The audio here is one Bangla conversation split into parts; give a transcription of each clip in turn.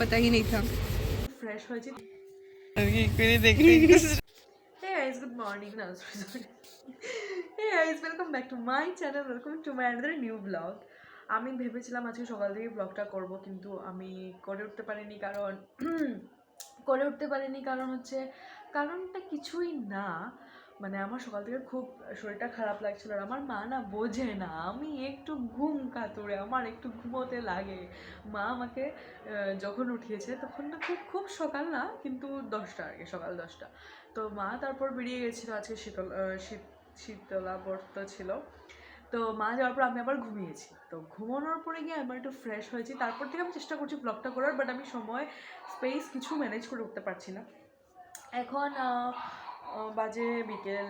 पता ही नहीं था। फ्रेश हो जी। Hey guys, good morning. No, sorry. Hey guys, welcome back to my channel. Welcome to my another new vlog. আমি ভেবেছিলাম আজকে সকাল থেকে ব্লগটা করব, কিন্তু আমি করে উঠতে পারিনি কারণ হচ্ছে কারণটা কিছুই না। মানে আমার সকাল থেকে খুব শরীরটা খারাপ লাগছিল, আর আমার মা না বোঝে না আমি একটু ঘুম কাতুরে, আমার একটু ঘুমোতে লাগে। মা আমাকে যখন উঠিয়েছে তখন না খুব খুব সকাল না, কিন্তু 10টা আগে, সকাল 10টা। তো মা তারপর বেরিয়ে গেছিলো, আজকে শীতলা ব্রত ছিল। তো মা যাওয়ার পর আমি আবার ঘুমিয়েছি। তো ঘুমানোর পরে গিয়ে আমি একটু ফ্রেশ হয়েছি, তারপর থেকে আমি চেষ্টা করছি ব্লগটা করার, বাট আমি সময় স্পেস কিছু ম্যানেজ করে উঠতে পারছি না। এখন বাজে বিকেল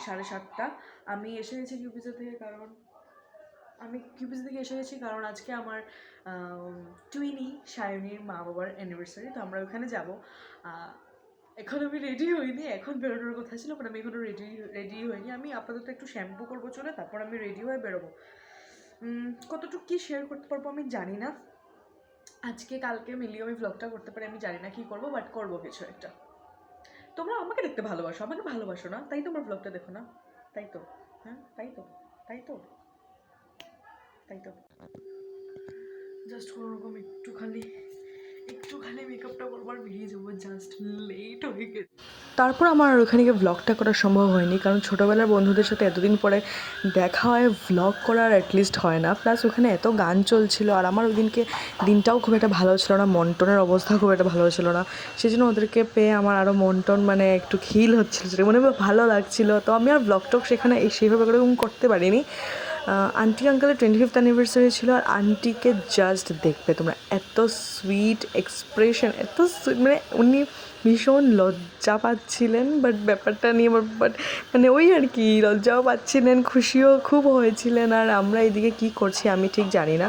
7:30। আমি এসে গেছি কিউপিজে থেকে, কারণ আজকে আমার টুইনি সায়নীর মা বাবার অ্যানিভার্সারি, তো আমরা ওখানে যাব। এখন আমি রেডি হইনি, এখন বেরোনোর কথা ছিল, বাট আমি এখনও রেডি হইনি। আমি আপাতত একটু শ্যাম্পু করবো চলে, তারপর আমি রেডি হয়ে বেরোবো। কতটুকু কী শেয়ার করতে পারবো আমি জানি না, আজকে কালকে মিলিয়ে আমি ভ্লগটা করতে পারি, আমি জানি না কী করবো, বাট করবো কিছু একটা। তোমরা আমাকে দেখতে ভালোবাসো, আমাকে ভালোবাসো না, তাই তোমার ভ্লগটা দেখো না, তাই তো? হ্যাঁ, তাই তো জাস্ট কোনোরকম একটুখানি মেকআপটা করবার বেরিয়ে যাবো, জাস্ট লেট হয়ে গেছে। তারপর আমার আর ওখানে গিয়ে ভ্লগটা করা সম্ভব হয়নি, কারণ ছোটোবেলার বন্ধুদের সাথে এতদিন পরে দেখা হয়, ভ্লগ করার অ্যাটলিস্ট হয় না। প্লাস ওখানে এত গান চলছিল, আর আমার ওই দিনটাও খুব একটা ভালো ছিল না, মনটনের অবস্থা খুব একটা ভালো ছিল না। সেই জন্য ওদেরকে পেয়ে আমার আরও মনটন মানে একটু খিল হচ্ছিলো, যেটা মানে ভালো লাগছিলো। তো আমি আর ভ্লগ টক সেখানে সেইভাবে ওরকম করতে পারিনি। আন্টি আঙ্কেলের 25th অ্যানিভার্সারি ছিল, আর আন্টিকে জাস্ট দেখবে তোমরা, এত সুইট এক্সপ্রেশন, এত সুইট, মানে উনি ভীষণ লজ্জা পাচ্ছিলেন, বাট ব্যাপারটা নিয়ে বাট মানে ওই আর কি, লজ্জাও পাচ্ছিলেন, খুশিও খুব হয়েছিলেন। আর আমরা এদিকে কী করছি আমি ঠিক জানি না।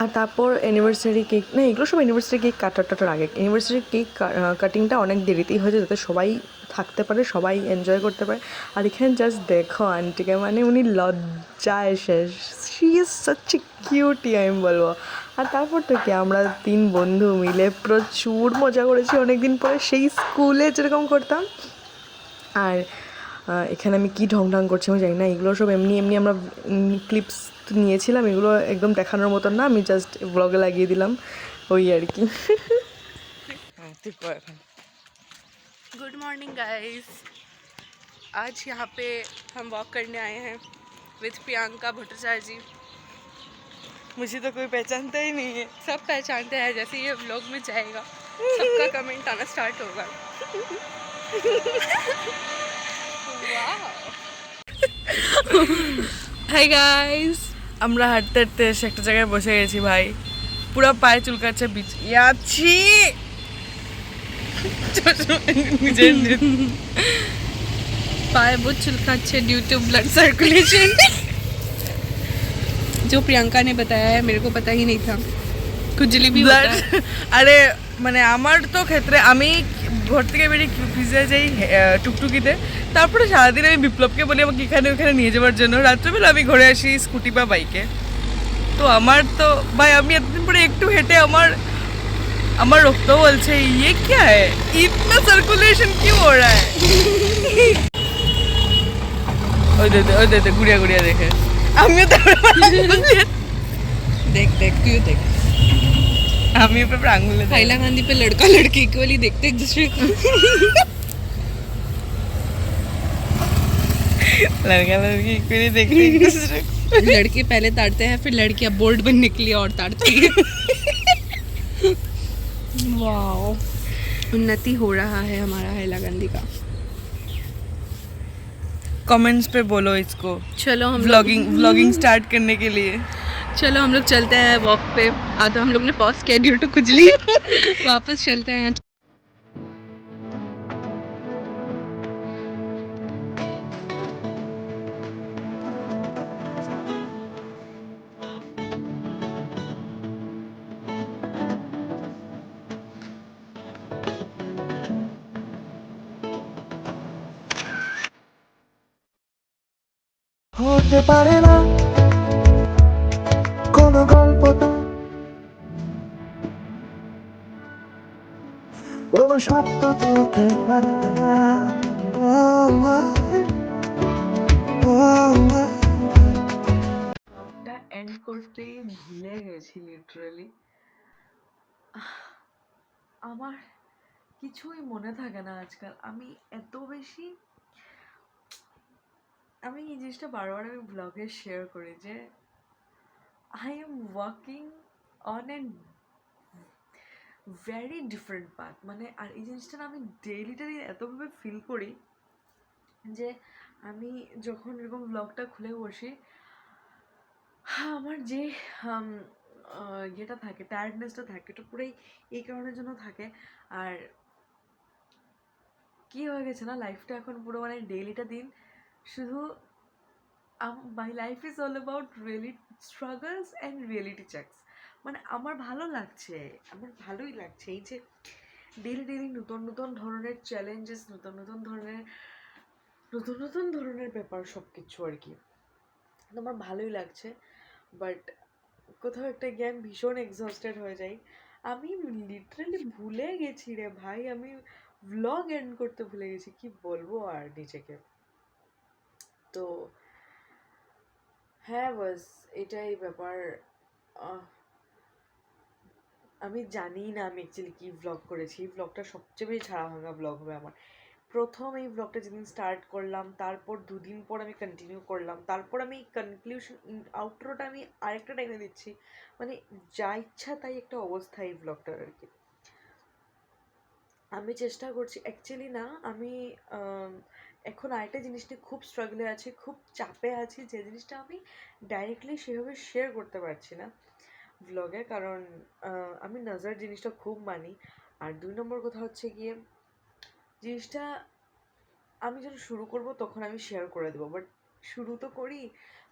আর তারপর অ্যানিভার্সারি কেক, না এগুলো সব অ্যানিভার্সারি কেক কাটার আগে, অ্যানিভার্সারি কেক কাটিংটা অনেক দেরিতেই হয়েছে, যাতে সবাই থাকতে পারে, সবাই এনজয় করতে পারে। আর এখানে জাস্ট দেখো আন্টিকে, মানে উনি লজ্জায় শেষ, she is such a cutie আমি বলবো। আর তারপর তো কি, আমরা 3 বন্ধু মিলে প্রচুর মজা করেছি অনেক দিন পরে, সেই স্কুলে যেরকম করতাম। আর এখানে আমি কী ঢং করছি আমি জানি না, এগুলো সব এমনি আমরা ক্লিপস নিয়েছিলাম, এগুলো একদম দেখানোর মতন না, আমি জাস্ট ব্লগে লাগিয়ে দিলাম, ওই আর কি। गुड मॉर्निंग गाइस, आज यहाँ पे हम वॉक करने आए हैं विथ प्रियंका भट्टाचार्य जी। मुझे तो कोई पहचानता ही नहीं है, सब पहचानते हैं। जैसे ये व्लॉग में जाएगा सबका कमेंट आना स्टार्ट होगा। হাই গাইস, আমরা হাঁটতে হাঁটতে এসে একটা জায়গায় বসে গেছি ভাই, পুরো পায়ে চুলকাচ্ছে, আছি पाए बहुत चुलका अच्छे ड्यू टू ब्लड सर्कुलेशन। जो प्रियंका ने बताया है, मेरे को पता ही नहीं था, खुजली भी होता है। আরে মানে আমার তো ক্ষেত্রে, আমি ঘর থেকে বেরিয়ে কিউপিজে যাই টুকটুকিতে, তারপরে সারাদিন আমি বিপ্লবকে বলি আমাকে এখানে ওখানে নিয়ে যাওয়ার জন্য, রাত্রেবেলা আমি ঘরে আসি স্কুটি বা বাইকে। তো আমার তো ভাই, আমি এতদিন পরে একটু হেঁটে আমার রক্ত বলছে ये क्या है, इतना सर्कुलेशन क्यों हो रहा है। ওই দে গুড়িয়া গুড়িয়া দেখে আমিও তো देख देख तू देख, আমি উপরে আঙুলে हाइलाकांदी पे लड़का लड़की इक्वली देखते एक दूसरे को। लड़का लड़की इक्वली देखते एक दूसरे को। लड़के पहले ताड़ते हैं, फिर लड़कियां बोल्ड बनने के लिए और ताड़ती है। वाओ, उन्नति हो रहा है हमारा हैलाकांदी का। कमेंट्स पे बोलो इसको, चलो हम व्लॉगिंग स्टार्ट करने के लिए। चलो हम लोग चलते हैं वॉक पे। तो हम लोग ने पॉज किया ड्यू टू खुजली। वापस चलते हैं। হতে পারে না কোনো গল্প তো কোনো সত্য তোকে পারে না। ও, ও, ও, ব্লগটা এন্ড করতেই ভুলে গেছি লিটারালি। আমার কিছুই মনে থাকে না আজকাল। আমি এত বেশি, আমি এই জিনিসটা বারবার আমি ব্লগে শেয়ার করি যে I am working on an very different path. মানে আর এই জিনিসটা না আমি ডেইলিটা এতভাবে ফিল করি যে আমি যখন এরকম ব্লগটা খুলে বসি, হ্যাঁ, আমার যে ইয়েটা থাকে, টায়ার্ডনেসটা থাকে, এটা পুরোই এই কারণের জন্য থাকে। আর কি হয়ে গেছে না, লাইফটা এখন পুরো মানে ডেইলিটা দিন শুধু my life is all about struggles and reality checks. মানে আমার ভালো লাগছে, আমার ভালোই লাগছে এই যে ডেইলি ডেইলি নতুন নতুন ধরনের চ্যালেঞ্জেস, নতুন নতুন ধরনের ব্যাপার সব কিছু আর কি। তো আমার ভালোই লাগছে। বাট কোথাও একটা গিয়ে আমি ভীষণ এক্সস্টেড হয়ে যাই। আমি লিটারালি ভুলে গেছি রে ভাই, আমি ভ্লগ এন্ড করতে ভুলে গেছি, কি বলবো আর নিজেকে। তো হ্যাঁ, বাস এটাই ব্যাপার। আমি জানি না আমি অ্যাকচুয়ালি কী ভ্লগ করেছি। এই ভ্লগটা সবচেয়ে বেশি ছাড়া ভাঙা ভ্লগ হবে আমার। প্রথম এই ভ্লগটা যেদিন স্টার্ট করলাম, তারপর দুদিন পর আমি কন্টিনিউ করলাম, তারপর আমি কনক্লিউশন আউটরোটা আমি আরেকটা টাইমে দিচ্ছি। মানে যা ইচ্ছা তাই একটা অবস্থা এই ভ্লগটার আর কি। আমি চেষ্টা করছি অ্যাকচুয়ালি না, আমি এখন আরেকটা জিনিস নিয়ে খুব স্ট্রাগলে আছি, খুব চাপে আছি, যে জিনিসটা আমি ডাইরেক্টলি সেভাবে শেয়ার করতে পারছি না ভ্লগে। কারণ আমি নজর জিনিসটা খুব মানি। আর ২ নম্বর কথা হচ্ছে গিয়ে জিনিসটা আমি যখন শুরু করব তখন আমি শেয়ার করে দেবো, বাট শুরু তো করি,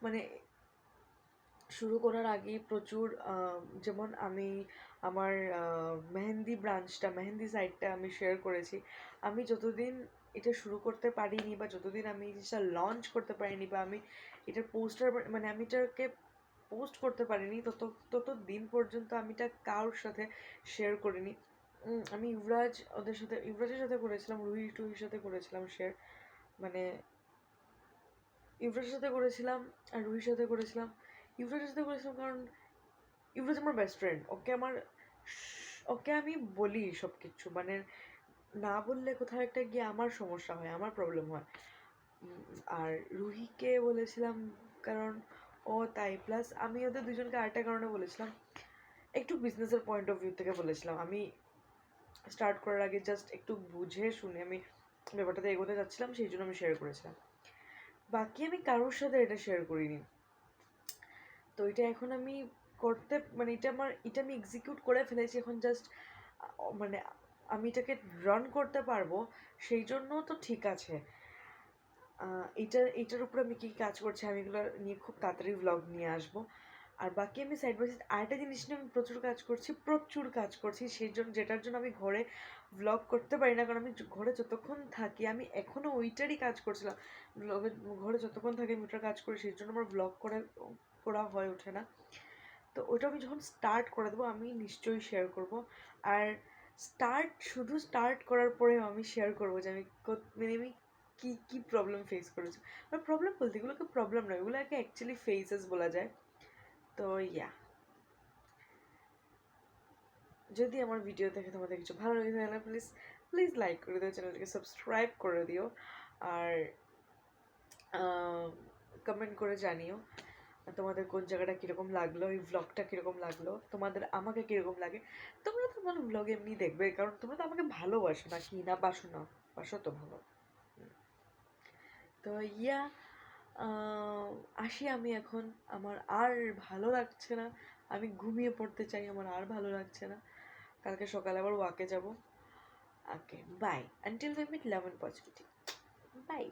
মানে শুরু করার আগেই প্রচুর যেমন আমি আমার মেহেন্দি ব্রাঞ্চটা, মেহেন্দি সাইডটা আমি শেয়ার করেছি। আমি যতদিন এটা শুরু করতে পারিনি বা যতদিন আমি এই জিনিসটা লঞ্চ করতে পারিনি বা আমি এটার পোস্টার, মানে আমি এটাকে পোস্ট করতে পারিনি, তত দিন পর্যন্ত আমি এটা কারোর সাথে শেয়ার করিনি। আমি ইউরাজের সাথে করেছিলাম, টুহির সাথে করেছিলাম শেয়ার। মানে ইউরাজের সাথে করেছিলাম আর রুহির সাথে করেছিলাম। ইউরাজের সাথে করেছিলাম কারণ ইউরাজ আমার বেস্ট ফ্রেন্ড। ওকে আমি বলি সব কিছু, মানে না বললে কোথাও একটা গিয়ে আমার সমস্যা হয়, আমার প্রবলেম হয়। আর রুহিকে বলেছিলাম কারণ ও তাই, প্লাস আমি ওদের দুজনকে আরেকটা কারণে বলেছিলাম, একটু বিজনেসের পয়েন্ট অফ ভিউ থেকে বলেছিলাম। আমি স্টার্ট করার আগে জাস্ট একটু বুঝে শুনে আমি ব্যাপারটাতে এগোতে যাচ্ছিলাম, সেই জন্য আমি শেয়ার করেছিলাম। বাকি আমি কারোর সাথে এটা শেয়ার করিনি। তো এটা এখন আমি করতে, মানে এটা আমি এক্সিকিউট করে ফেলেছি, এখন জাস্ট মানে আমি এটাকে রান করতে পারবো, সেই জন্য তো ঠিক আছে। এটার উপর আমি কী কাজ করছি আমি এগুলো নিয়ে খুব তাড়াতাড়ি ভ্লগ নিয়ে আসবো। আর বাকি আমি সাইড বাই সাইড আরেকটা জিনিস নিয়ে আমি প্রচুর কাজ করছি সেই জন্য, যেটার জন্য আমি ঘরে ভ্লগ করতে পারি না। কারণ আমি ঘরে যতক্ষণ থাকি, আমি এখনও ওইটারই কাজ করছিলাম। ঘরে যতক্ষণ থাকি আমি ওইটার কাজ করি, সেই জন্য আমার ভ্লগ করা হয়ে ওঠে না। তো ওইটা আমি যখন স্টার্ট করে দেবো আমি নিশ্চয়ই শেয়ার করব। আর শুধু স্টার্ট করার পরে আমি শেয়ার করবো যে আমি মানে আমি কী প্রবলেম ফেস করেছি। মানে প্রবলেম বলতে এগুলোকে প্রবলেম নয়, এগুলোকে অ্যাকচুয়ালি ফেসেস বলা যায়। তো ইয়া, যদি আমার ভিডিও দেখে তোমাদের কিছু ভালো লাগে তাহলে প্লিজ লাইক করে দিও, চ্যানেলটিকে সাবস্ক্রাইব করে দিও, আর কমেন্ট করে জানিও তোমাদের কোন জায়গাটা কীরকম লাগলো, এই ভ্লগটা কীরকম লাগলো, তোমাদের আমাকে কীরকম লাগে। তোমরা তো আমার ভ্লগ এমনি দেখবে, কারণ তোমরা তো আমাকে ভালোবাসো, না কি না বাসো না, বাসো তো ভালো। তো ইয়া, আসি আমি এখন, আমার আর ভালো লাগছে না, আমি ঘুমিয়ে পড়তে চাই, আমার আর ভালো লাগছে না। কালকে সকালে আবার ওয়াকে যাব। Okay, bye, until we meet, love and positivity, by.